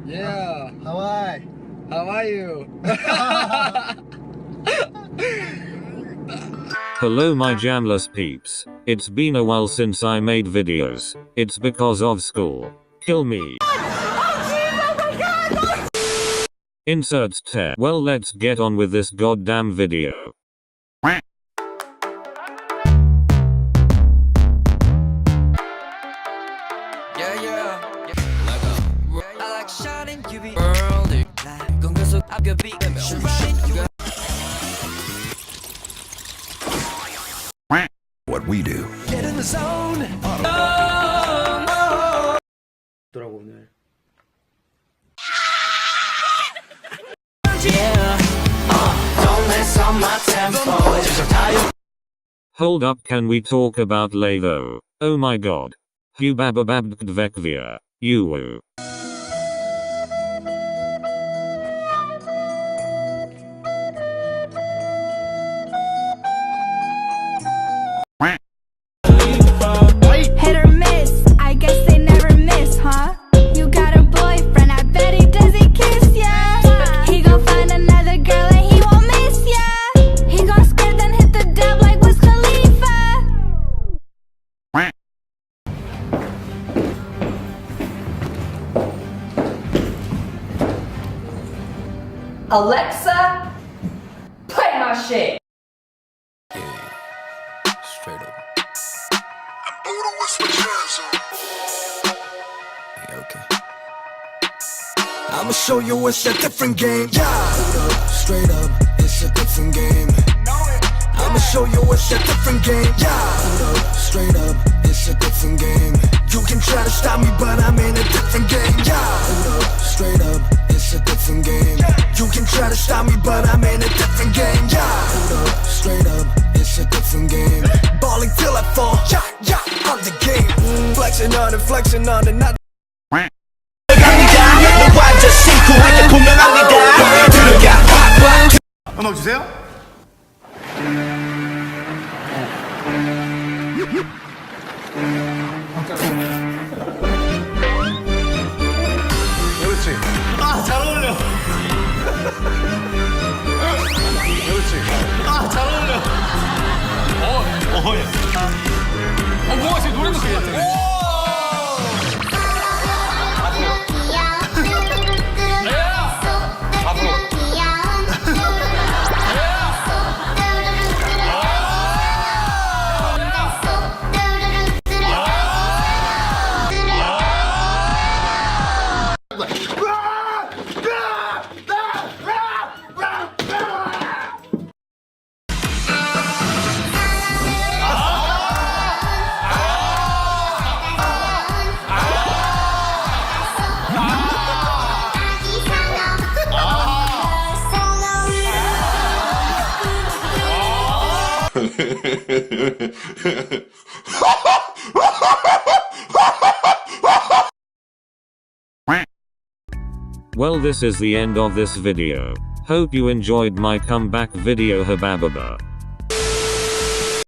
Yeah. Hawaii. How are you? Hello my jamless peeps. It's been a while since I made videos. It's because of school. Kill me. Insert tear. Well, let's get on with this goddamn video. What we do. Get in the zone. 더라고 오늘. Don't mess on my tempo. Hold up, can we talk about Lavo? Oh my god. Hubabababdvekvia. Uwu. Hit or miss, I guess they never miss, huh? You got a boyfriend, I bet he does he kiss ya. He gon' find another girl and he won't miss ya. He gon' skirt then hit the dub like Wiz Khalifa. Alexa, play my shit. Straight up. Okay. I'ma show you it's a different game. Yeah. Straight up, it's a different game. I'ma show you it's a different game. Yeah. Straight up, it's a different game. You can try to stop me, but I'm in a different game. Yeah. Straight up, it's a different game. You can try to stop me, but I'm in a different game. Yeah. Straight up, it's a different game. Balling till I fall. Yeah, yeah, I'm the game. Flexing on it, flexing on it, not. 음악 주세요. 그렇지. 아, 잘 어울려. 그렇지. 아, 잘 어울려. 야. 뭐가 지금 노래 듣는 것 같아. Well, this is the end of this video. Hope you enjoyed my comeback video. Habababa.